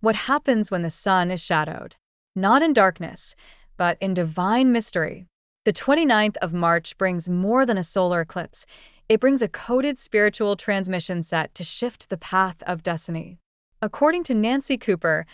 What happens when the sun is shadowed? Not in darkness, but in divine mystery. The 29th of March brings more than a solar eclipse. It brings a coded spiritual transmission set to shift the path of destiny. According to Nancy Cooper,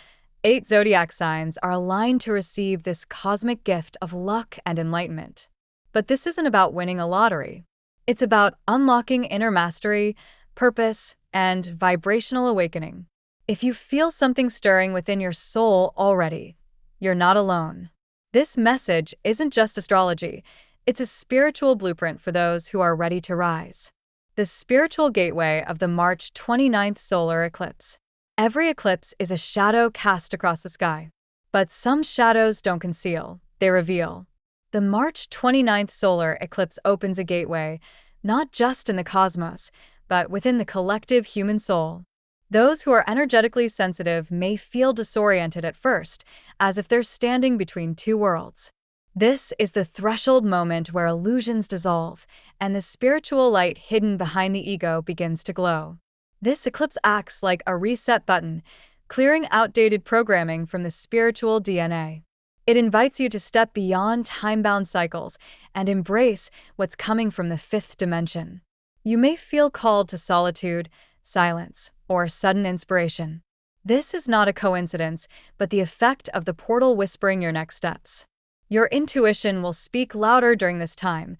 8 zodiac signs are aligned to receive this cosmic gift of luck and enlightenment. But this isn't about winning a lottery. It's about unlocking inner mastery, purpose, and vibrational awakening. If you feel something stirring within your soul already, you're not alone. This message isn't just astrology, it's a spiritual blueprint for those who are ready to rise. The spiritual gateway of the March 29th solar eclipse. Every eclipse is a shadow cast across the sky. But some shadows don't conceal, they reveal. The March 29th solar eclipse opens a gateway, not just in the cosmos, but within the collective human soul. Those who are energetically sensitive may feel disoriented at first, as if they're standing between two worlds. This is the threshold moment where illusions dissolve, and the spiritual light hidden behind the ego begins to glow. This eclipse acts like a reset button, clearing outdated programming from the spiritual DNA. It invites you to step beyond time-bound cycles and embrace what's coming from the fifth dimension. You may feel called to solitude, silence, or sudden inspiration. This is not a coincidence, but the effect of the portal whispering your next steps. Your intuition will speak louder during this time,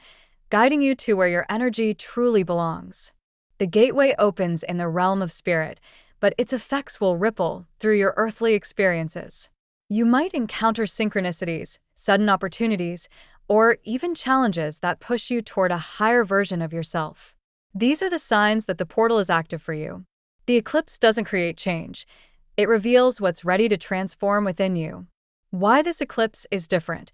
guiding you to where your energy truly belongs. The gateway opens in the realm of spirit, but its effects will ripple through your earthly experiences. You might encounter synchronicities, sudden opportunities, or even challenges that push you toward a higher version of yourself. These are the signs that the portal is active for you. The eclipse doesn't create change. It reveals what's ready to transform within you. Why this eclipse is different.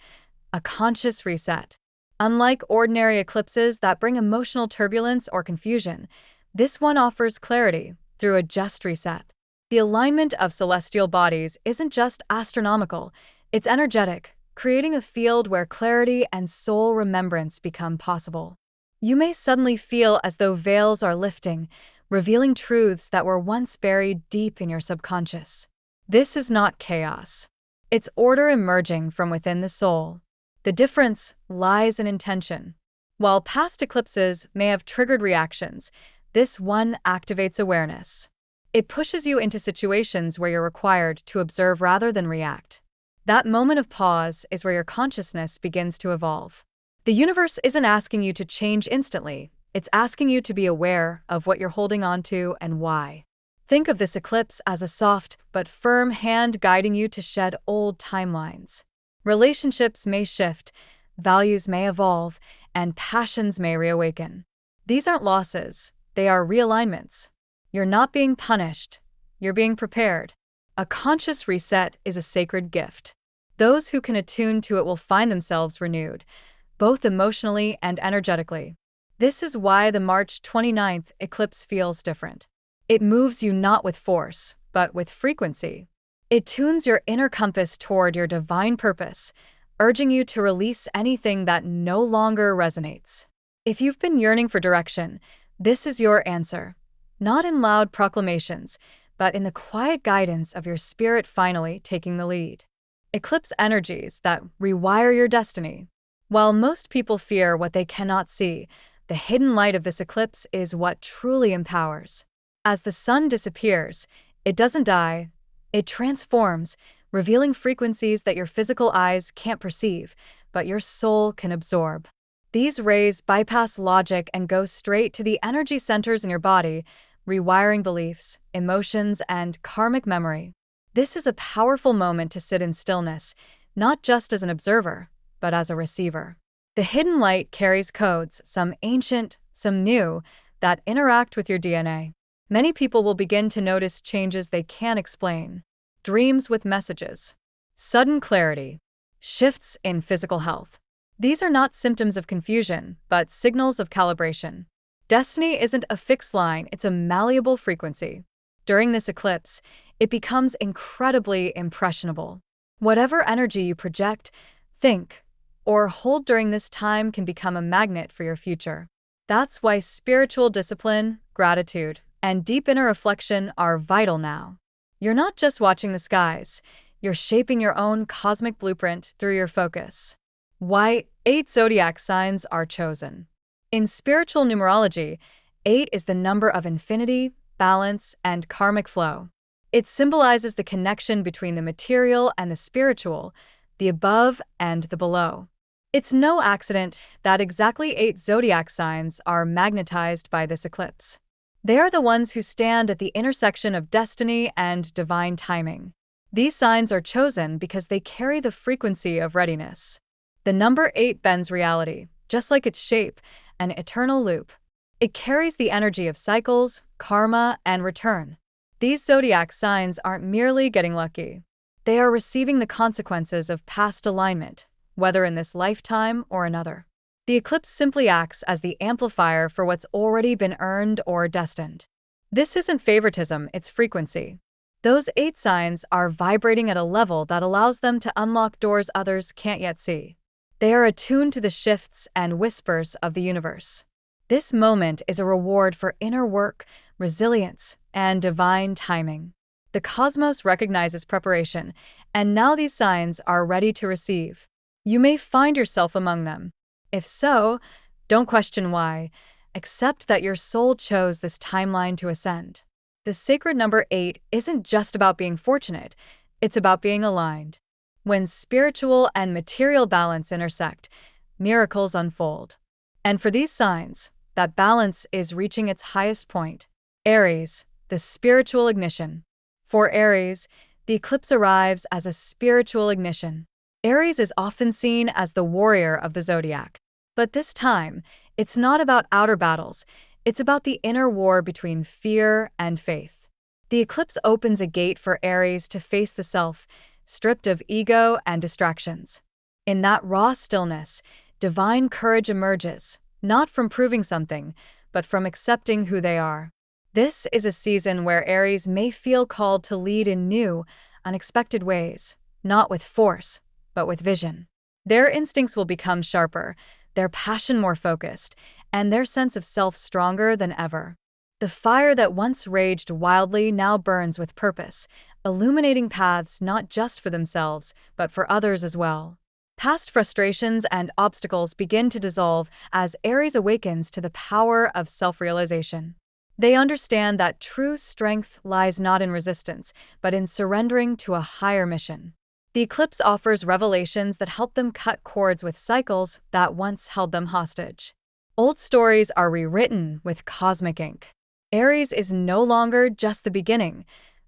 A conscious reset. Unlike ordinary eclipses that bring emotional turbulence or confusion, this one offers clarity through a just reset. The alignment of celestial bodies isn't just astronomical, it's energetic, creating a field where clarity and soul remembrance become possible. You may suddenly feel as though veils are lifting, revealing truths that were once buried deep in your subconscious. This is not chaos. It's order emerging from within the soul. The difference lies in intention. While past eclipses may have triggered reactions, this one activates awareness. It pushes you into situations where you're required to observe rather than react. That moment of pause is where your consciousness begins to evolve. The universe isn't asking you to change instantly, it's asking you to be aware of what you're holding on to and why. Think of this eclipse as a soft but firm hand guiding you to shed old timelines. Relationships may shift, values may evolve, and passions may reawaken. These aren't losses, they are realignments. You're not being punished, you're being prepared. A conscious reset is a sacred gift. Those who can attune to it will find themselves renewed, both emotionally and energetically. This is why the March 29th eclipse feels different. It moves you not with force, but with frequency. It tunes your inner compass toward your divine purpose, urging you to release anything that no longer resonates. If you've been yearning for direction, this is your answer. Not in loud proclamations, but in the quiet guidance of your spirit finally taking the lead. Eclipse energies that rewire your destiny. While most people fear what they cannot see, the hidden light of this eclipse is what truly empowers. As the sun disappears, it doesn't die, it transforms, revealing frequencies that your physical eyes can't perceive, but your soul can absorb. These rays bypass logic and go straight to the energy centers in your body, rewiring beliefs, emotions, and karmic memory. This is a powerful moment to sit in stillness, not just as an observer, but as a receiver. The hidden light carries codes, some ancient, some new, that interact with your DNA. Many people will begin to notice changes they can't explain. Dreams with messages. Sudden clarity. Shifts in physical health. These are not symptoms of confusion, but signals of calibration. Destiny isn't a fixed line, it's a malleable frequency. During this eclipse, it becomes incredibly impressionable. Whatever energy you project, think, or hold during this time can become a magnet for your future. That's why spiritual discipline, gratitude, and deep inner reflection are vital now. You're not just watching the skies, you're shaping your own cosmic blueprint through your focus. Why 8 zodiac signs are chosen. In spiritual numerology, 8 is the number of infinity, balance, and karmic flow. It symbolizes the connection between the material and the spiritual, the above and the below. It's no accident that exactly 8 zodiac signs are magnetized by this eclipse. They are the ones who stand at the intersection of destiny and divine timing. These signs are chosen because they carry the frequency of readiness. The number 8 bends reality, just like its shape, an eternal loop. It carries the energy of cycles, karma, and return. These zodiac signs aren't merely getting lucky. They are receiving the consequences of past alignment, whether in this lifetime or another. The eclipse simply acts as the amplifier for what's already been earned or destined. This isn't favoritism, it's frequency. Those 8 signs are vibrating at a level that allows them to unlock doors others can't yet see. They are attuned to the shifts and whispers of the universe. This moment is a reward for inner work, resilience, and divine timing. The cosmos recognizes preparation, and now these signs are ready to receive. You may find yourself among them. If so, don't question why. Accept that your soul chose this timeline to ascend. The sacred number 8 isn't just about being fortunate, it's about being aligned. When spiritual and material balance intersect, miracles unfold. And for these signs, that balance is reaching its highest point. Aries, the spiritual ignition. For Aries, the eclipse arrives as a spiritual ignition. Aries is often seen as the warrior of the zodiac. But this time, it's not about outer battles, it's about the inner war between fear and faith. The eclipse opens a gate for Aries to face the self, stripped of ego and distractions. In that raw stillness, divine courage emerges, not from proving something, but from accepting who they are. This is a season where Aries may feel called to lead in new, unexpected ways, not with force, but with vision. Their instincts will become sharper, their passion more focused, and their sense of self stronger than ever. The fire that once raged wildly now burns with purpose, illuminating paths not just for themselves, but for others as well. Past frustrations and obstacles begin to dissolve as Aries awakens to the power of self-realization. They understand that true strength lies not in resistance, but in surrendering to a higher mission. The eclipse offers revelations that help them cut cords with cycles that once held them hostage. Old stories are rewritten with cosmic ink. Aries is no longer just the beginning.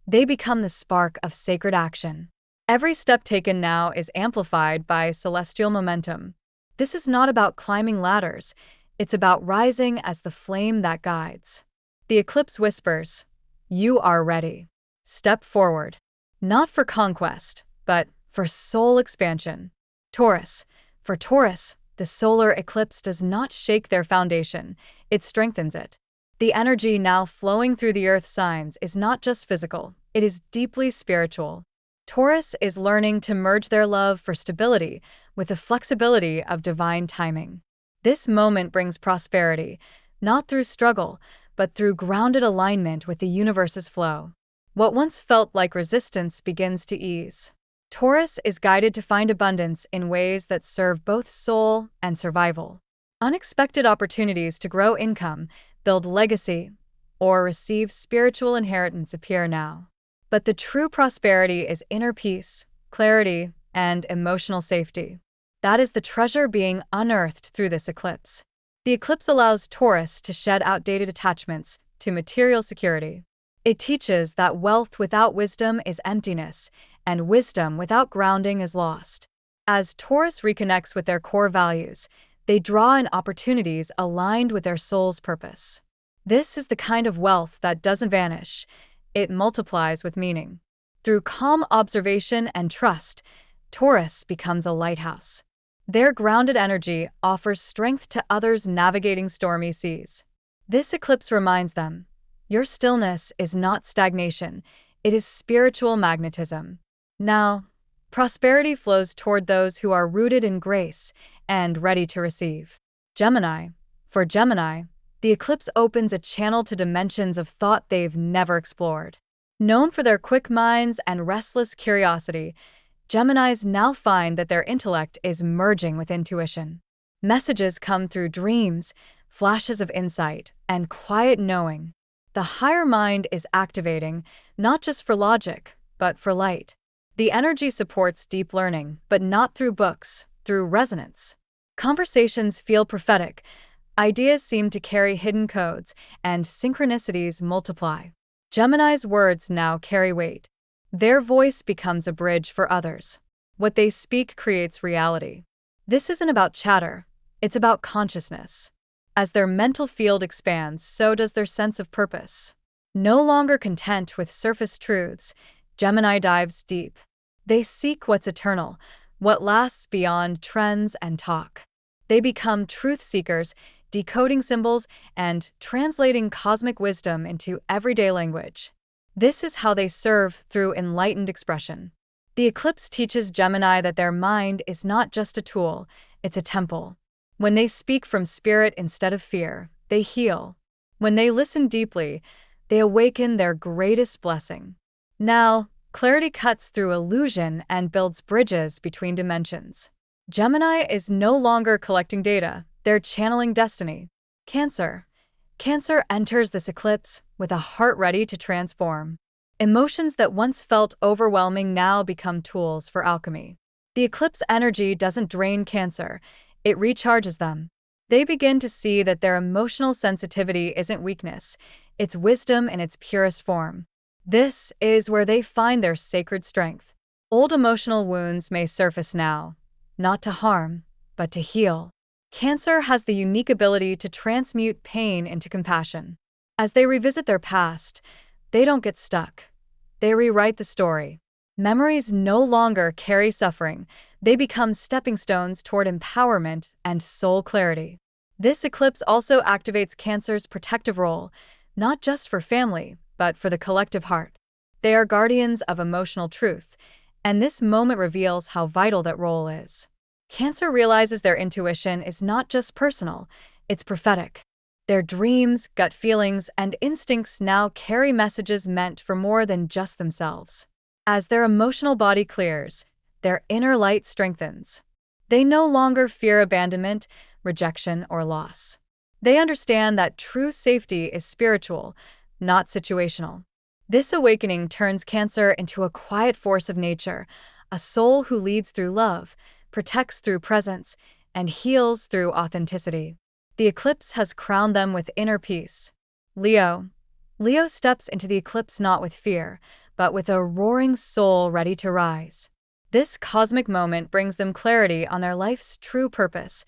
They become the spark of sacred action. Every step taken now is amplified by celestial momentum. This is not about climbing ladders. It's about rising as the flame that guides. The eclipse whispers, "You are ready. Step forward." Not for conquest, but for soul expansion. Taurus. For Taurus, the solar eclipse does not shake their foundation, it strengthens it. The energy now flowing through the earth signs is not just physical, it is deeply spiritual. Taurus is learning to merge their love for stability with the flexibility of divine timing. This moment brings prosperity, not through struggle, but through grounded alignment with the universe's flow. What once felt like resistance begins to ease. Taurus is guided to find abundance in ways that serve both soul and survival. Unexpected opportunities to grow income, build legacy, or receive spiritual inheritance appear now. But the true prosperity is inner peace, clarity, and emotional safety. That is the treasure being unearthed through this eclipse. The eclipse allows Taurus to shed outdated attachments to material security. It teaches that wealth without wisdom is emptiness, and wisdom without grounding is lost. As Taurus reconnects with their core values, they draw in opportunities aligned with their soul's purpose. This is the kind of wealth that doesn't vanish, it multiplies with meaning. Through calm observation and trust, Taurus becomes a lighthouse. Their grounded energy offers strength to others navigating stormy seas. This eclipse reminds them, your stillness is not stagnation, it is spiritual magnetism. Now, prosperity flows toward those who are rooted in grace and ready to receive. Gemini. For Gemini, the eclipse opens a channel to dimensions of thought they've never explored. Known for their quick minds and restless curiosity, Geminis now find that their intellect is merging with intuition. Messages come through dreams, flashes of insight, and quiet knowing. The higher mind is activating, not just for logic, but for light. The energy supports deep learning, but not through books, through resonance. Conversations feel prophetic, ideas seem to carry hidden codes, and synchronicities multiply. Gemini's words now carry weight. Their voice becomes a bridge for others. What they speak creates reality. This isn't about chatter, it's about consciousness. As their mental field expands, so does their sense of purpose. No longer content with surface truths, Gemini dives deep. They seek what's eternal, what lasts beyond trends and talk. They become truth seekers, decoding symbols and translating cosmic wisdom into everyday language. This is how they serve through enlightened expression. The eclipse teaches Gemini that their mind is not just a tool, it's a temple. When they speak from spirit instead of fear, they heal. When they listen deeply, they awaken their greatest blessing. Now, clarity cuts through illusion and builds bridges between dimensions. Gemini is no longer collecting data, they're channeling destiny. Cancer. Cancer enters this eclipse with a heart ready to transform. Emotions that once felt overwhelming now become tools for alchemy. The eclipse energy doesn't drain Cancer, it recharges them. They begin to see that their emotional sensitivity isn't weakness, it's wisdom in its purest form. This is where they find their sacred strength. Old emotional wounds may surface now, not to harm, but to heal. Cancer has the unique ability to transmute pain into compassion. As they revisit their past, they don't get stuck. They rewrite the story. Memories no longer carry suffering. They become stepping stones toward empowerment and soul clarity. This eclipse also activates Cancer's protective role, not just for family, but for the collective heart. They are guardians of emotional truth, and this moment reveals how vital that role is. Cancer realizes their intuition is not just personal, it's prophetic. Their dreams, gut feelings, and instincts now carry messages meant for more than just themselves. As their emotional body clears, their inner light strengthens. They no longer fear abandonment, rejection, or loss. They understand that true safety is spiritual, not situational. This awakening turns Cancer into a quiet force of nature, a soul who leads through love, protects through presence, and heals through authenticity. The eclipse has crowned them with inner peace. Leo. Leo steps into the eclipse not with fear, but with a roaring soul ready to rise. This cosmic moment brings them clarity on their life's true purpose,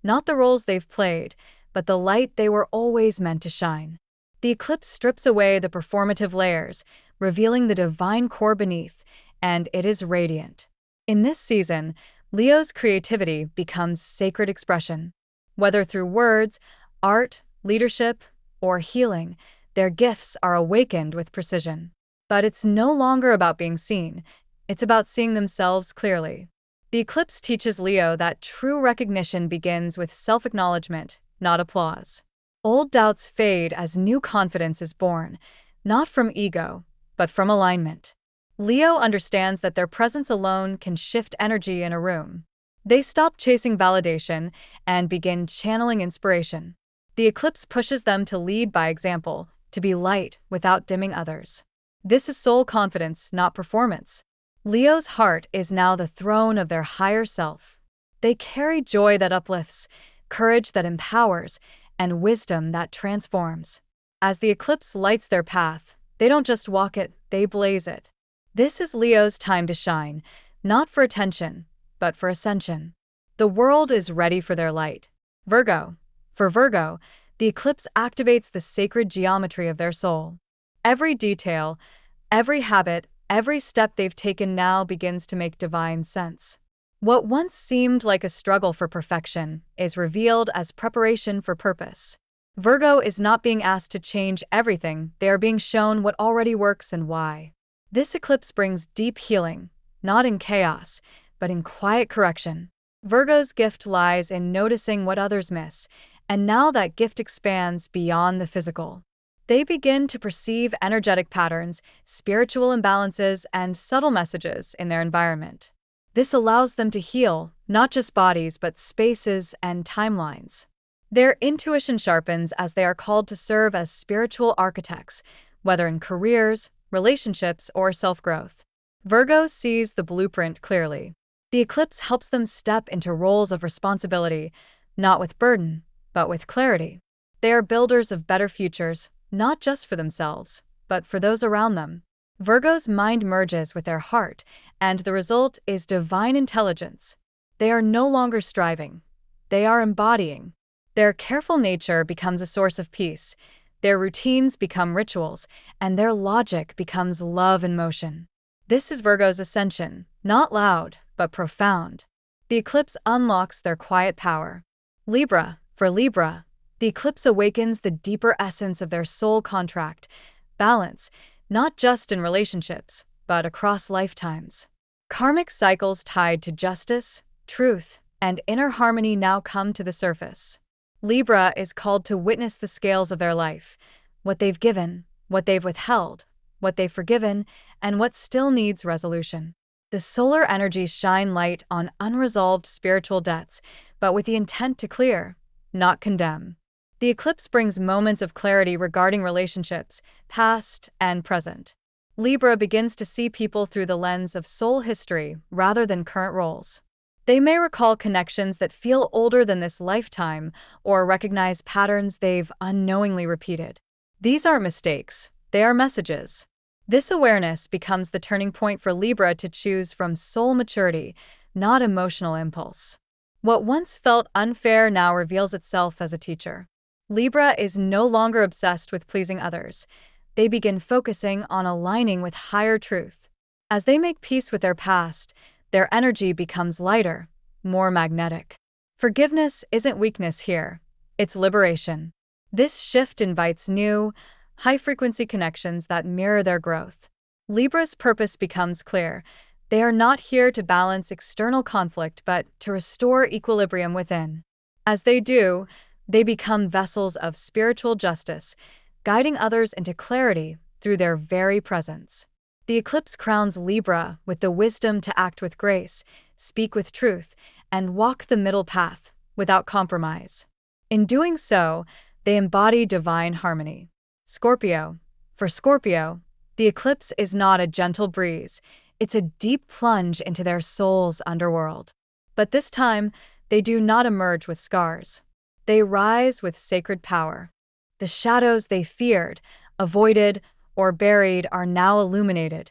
not the roles they've played, but the light they were always meant to shine. The eclipse strips away the performative layers, revealing the divine core beneath, and it is radiant. In this season, Leo's creativity becomes sacred expression. Whether through words, art, leadership, or healing, their gifts are awakened with precision. But it's no longer about being seen, it's about seeing themselves clearly. The eclipse teaches Leo that true recognition begins with self-acknowledgement, not applause. Old doubts fade as new confidence is born, not from ego, but from alignment. Leo understands that their presence alone can shift energy in a room. They stop chasing validation and begin channeling inspiration. The eclipse pushes them to lead by example, to be light without dimming others. This is soul confidence, not performance. Leo's heart is now the throne of their higher self. They carry joy that uplifts, courage that empowers, and wisdom that transforms. As the eclipse lights their path, they don't just walk it, they blaze it. This is Leo's time to shine, not for attention, but for ascension. The world is ready for their light. Virgo. For Virgo, the eclipse activates the sacred geometry of their soul. Every detail, every habit, every step they've taken now begins to make divine sense. What once seemed like a struggle for perfection is revealed as preparation for purpose. Virgo is not being asked to change everything, they are being shown what already works and why. This eclipse brings deep healing, not in chaos, but in quiet correction. Virgo's gift lies in noticing what others miss, and now that gift expands beyond the physical. They begin to perceive energetic patterns, spiritual imbalances, and subtle messages in their environment. This allows them to heal not just bodies but spaces and timelines. Their intuition sharpens as they are called to serve as spiritual architects, whether in careers, relationships, or self-growth. Virgo sees the blueprint clearly. The eclipse helps them step into roles of responsibility, not with burden, but with clarity. They are builders of better futures, not just for themselves, but for those around them. Virgo's mind merges with their heart, and the result is divine intelligence. They are no longer striving. They are embodying. Their careful nature becomes a source of peace. Their routines become rituals, and their logic becomes love in motion. This is Virgo's ascension, not loud, but profound. The eclipse unlocks their quiet power. For Libra, the eclipse awakens the deeper essence of their soul contract, balance, not just in relationships, but across lifetimes. Karmic cycles tied to justice, truth, and inner harmony now come to the surface. Libra is called to witness the scales of their life, what they've given, what they've withheld, what they've forgiven, and what still needs resolution. The solar energies shine light on unresolved spiritual debts, but with the intent to clear, not condemn. The eclipse brings moments of clarity regarding relationships, past and present. Libra begins to see people through the lens of soul history rather than current roles. They may recall connections that feel older than this lifetime or recognize patterns they've unknowingly repeated. These aren't mistakes, they are messages. This awareness becomes the turning point for Libra to choose from soul maturity, not emotional impulse. What once felt unfair now reveals itself as a teacher. Libra is no longer obsessed with pleasing others. They begin focusing on aligning with higher truth. As they make peace with their past, their energy becomes lighter, more magnetic. Forgiveness isn't weakness here, it's liberation. This shift invites new, high-frequency connections that mirror their growth. Libra's purpose becomes clear. They are not here to balance external conflict but to restore equilibrium within. As they do, they become vessels of spiritual justice, guiding others into clarity through their very presence. The eclipse crowns Libra with the wisdom to act with grace, speak with truth, and walk the middle path without compromise. In doing so, they embody divine harmony. For Scorpio, the eclipse is not a gentle breeze, it's a deep plunge into their soul's underworld. But this time, they do not emerge with scars. They rise with sacred power. The shadows they feared, avoided, or buried are now illuminated,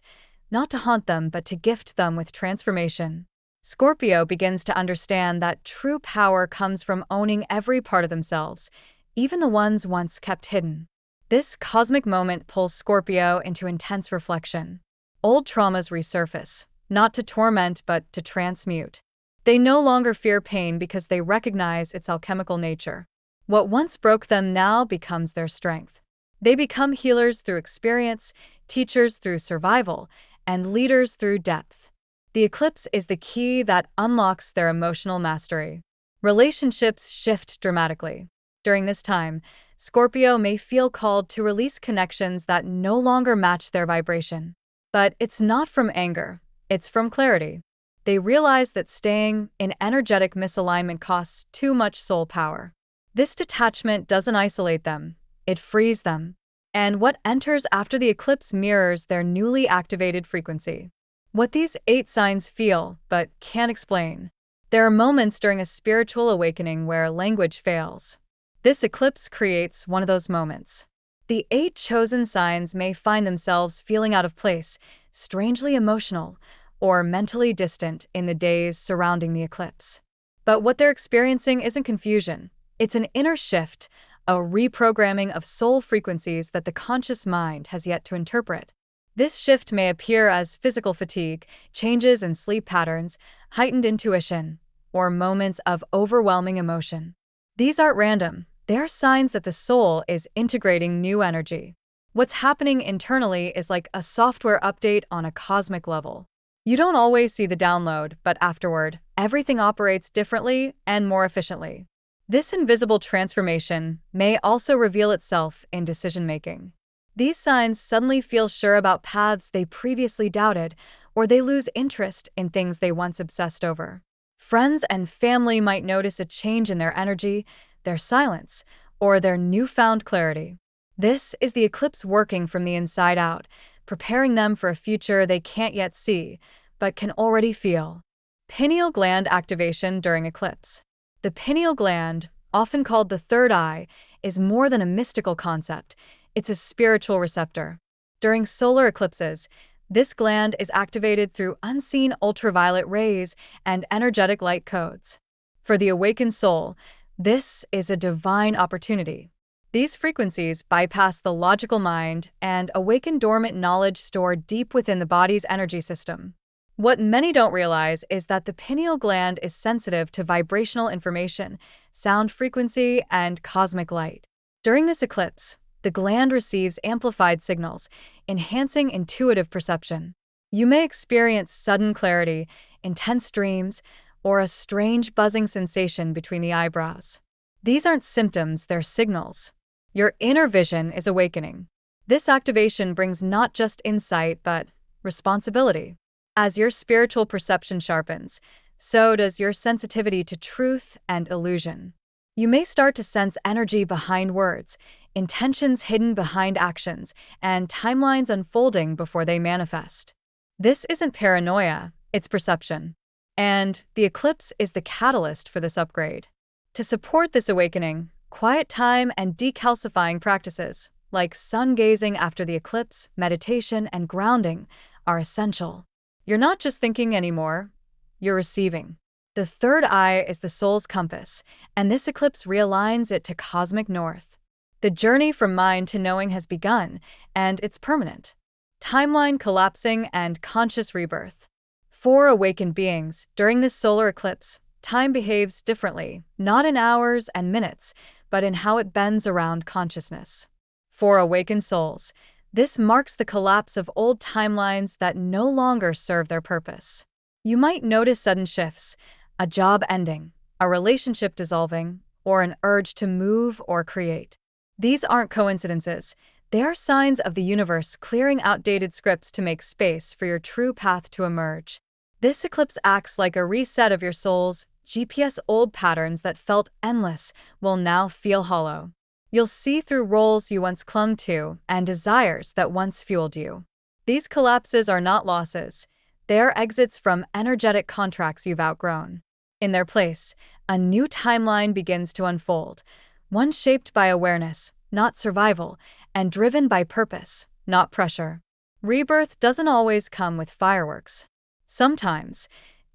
not to haunt them but to gift them with transformation. Scorpio begins to understand that true power comes from owning every part of themselves, even the ones once kept hidden. This cosmic moment pulls Scorpio into intense reflection. Old traumas resurface, not to torment but to transmute. They no longer fear pain because they recognize its alchemical nature. What once broke them now becomes their strength. They become healers through experience, teachers through survival, and leaders through depth. The eclipse is the key that unlocks their emotional mastery. Relationships shift dramatically. During this time, Scorpio may feel called to release connections that no longer match their vibration. But it's not from anger, it's from clarity. They realize that staying in energetic misalignment costs too much soul power. This detachment doesn't isolate them, it frees them. And what enters after the eclipse mirrors their newly activated frequency. What these 8 signs feel, but can't explain. There are moments during a spiritual awakening where language fails. This eclipse creates one of those moments. The 8 chosen signs may find themselves feeling out of place, strangely emotional, or mentally distant in the days surrounding the eclipse. But what they're experiencing isn't confusion. It's an inner shift, a reprogramming of soul frequencies that the conscious mind has yet to interpret. This shift may appear as physical fatigue, changes in sleep patterns, heightened intuition, or moments of overwhelming emotion. These aren't random. They're signs that the soul is integrating new energy. What's happening internally is like a software update on a cosmic level. You don't always see the download, but afterward, everything operates differently and more efficiently. This invisible transformation may also reveal itself in decision-making. These signs suddenly feel sure about paths they previously doubted, or they lose interest in things they once obsessed over. Friends and family might notice a change in their energy, their silence, or their newfound clarity. This is the eclipse working from the inside out, preparing them for a future they can't yet see, but can already feel. Pineal gland activation during eclipse. The pineal gland, often called the third eye, is more than a mystical concept. It's a spiritual receptor. During solar eclipses, this gland is activated through unseen ultraviolet rays and energetic light codes. For the awakened soul, this is a divine opportunity. These frequencies bypass the logical mind and awaken dormant knowledge stored deep within the body's energy system. What many don't realize is that the pineal gland is sensitive to vibrational information, sound frequency, and cosmic light. During this eclipse, the gland receives amplified signals, enhancing intuitive perception. You may experience sudden clarity, intense dreams, or a strange buzzing sensation between the eyebrows. These aren't symptoms, they're signals. Your inner vision is awakening. This activation brings not just insight, but responsibility. As your spiritual perception sharpens, so does your sensitivity to truth and illusion. You may start to sense energy behind words, intentions hidden behind actions, and timelines unfolding before they manifest. This isn't paranoia, it's perception. And the eclipse is the catalyst for this upgrade. To support this awakening, quiet time and decalcifying practices, like sun gazing after the eclipse, meditation, and grounding, are essential. You're not just thinking anymore, you're receiving. The third eye is the soul's compass, and this eclipse realigns it to cosmic north. The journey from mind to knowing has begun, and it's permanent. Timeline collapsing and conscious rebirth. For awakened beings, during this solar eclipse, time behaves differently, not in hours and minutes, but in how it bends around consciousness. For awakened souls, this marks the collapse of old timelines that no longer serve their purpose. You might notice sudden shifts, a job ending, a relationship dissolving, or an urge to move or create. These aren't coincidences. They are signs of the universe clearing outdated scripts to make space for your true path to emerge. This eclipse acts like a reset of your soul's GPS. Old patterns that felt endless will now feel hollow. You'll see through roles you once clung to and desires that once fueled you. These collapses are not losses. They are exits from energetic contracts you've outgrown. In their place, a new timeline begins to unfold, one shaped by awareness, not survival, and driven by purpose, not pressure. Rebirth doesn't always come with fireworks. Sometimes,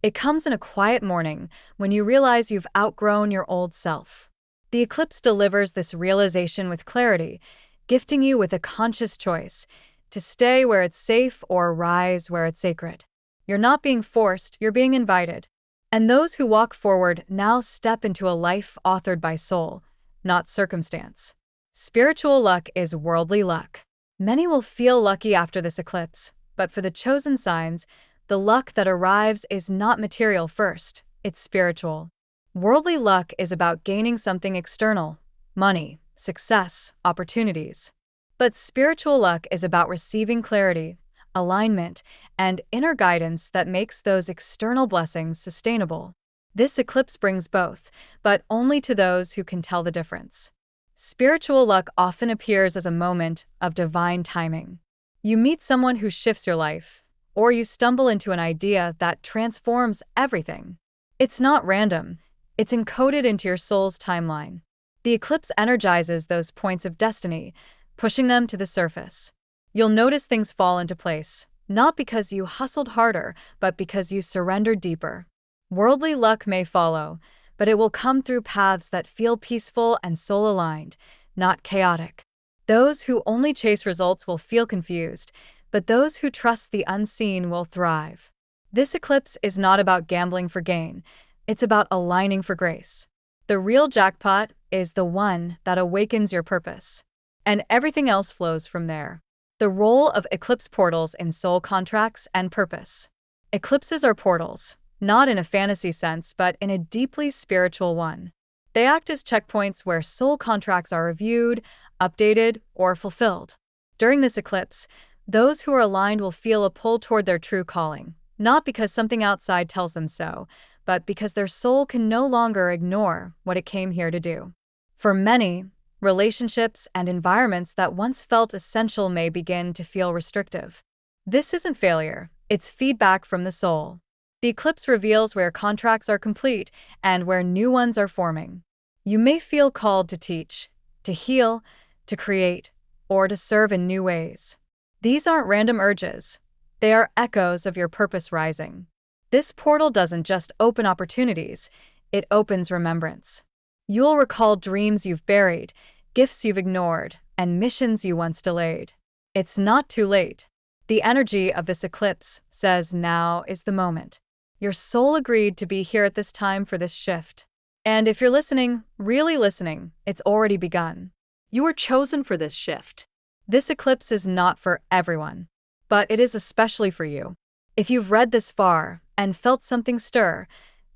it comes in a quiet morning when you realize you've outgrown your old self. The eclipse delivers this realization with clarity, gifting you with a conscious choice to stay where it's safe or rise where it's sacred. You're not being forced, you're being invited. And those who walk forward now step into a life authored by soul, not circumstance. Spiritual luck is worldly luck. Many will feel lucky after this eclipse, but for the chosen signs, the luck that arrives is not material first, it's spiritual. Worldly luck is about gaining something external, money, success, opportunities. But spiritual luck is about receiving clarity, alignment, and inner guidance that makes those external blessings sustainable. This eclipse brings both, but only to those who can tell the difference. Spiritual luck often appears as a moment of divine timing. You meet someone who shifts your life, or you stumble into an idea that transforms everything. It's not random. It's encoded into your soul's timeline. The eclipse energizes those points of destiny, pushing them to the surface. You'll notice things fall into place, not because you hustled harder, but because you surrendered deeper. Worldly luck may follow, but it will come through paths that feel peaceful and soul-aligned, not chaotic. Those who only chase results will feel confused, but those who trust the unseen will thrive. This eclipse is not about gambling for gain. It's about aligning for grace. The real jackpot is the one that awakens your purpose, and everything else flows from there. The role of eclipse portals in soul contracts and purpose. Eclipses are portals, not in a fantasy sense, but in a deeply spiritual one. They act as checkpoints where soul contracts are reviewed, updated, or fulfilled. During this eclipse, those who are aligned will feel a pull toward their true calling, not because something outside tells them so, but because their soul can no longer ignore what it came here to do. For many, relationships and environments that once felt essential may begin to feel restrictive. This isn't failure, it's feedback from the soul. The eclipse reveals where contracts are complete and where new ones are forming. You may feel called to teach, to heal, to create, or to serve in new ways. These aren't random urges. They are echoes of your purpose rising. This portal doesn't just open opportunities, it opens remembrance. You'll recall dreams you've buried, gifts you've ignored, and missions you once delayed. It's not too late. The energy of this eclipse says now is the moment. Your soul agreed to be here at this time for this shift. And if you're listening, really listening, it's already begun. You were chosen for this shift. This eclipse is not for everyone, but it is especially for you. If you've read this far and felt something stir,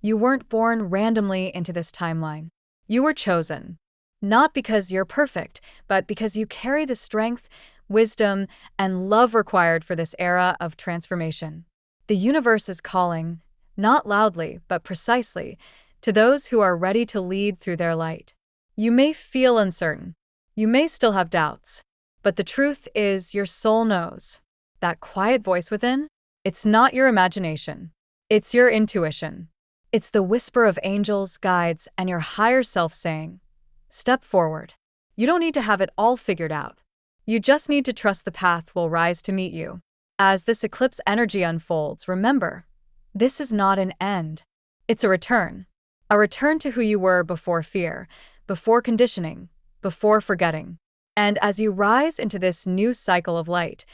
you weren't born randomly into this timeline. You were chosen, not because you're perfect, but because you carry the strength, wisdom, and love required for this era of transformation. The universe is calling, not loudly, but precisely, to those who are ready to lead through their light. You may feel uncertain. You may still have doubts. But the truth is, your soul knows. That quiet voice within? It's not your imagination. It's your intuition. It's the whisper of angels, guides, and your higher self saying, step forward. You don't need to have it all figured out. You just need to trust the path will rise to meet you. As this eclipse energy unfolds, remember, this is not an end. It's a return. A return to who you were before fear, before conditioning, before forgetting. And as you rise into this new cycle of light,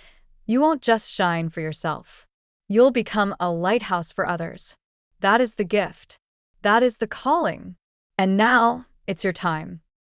you won't just shine for yourself. You'll become a lighthouse for others. That is the gift. That is the calling. And now, it's your time.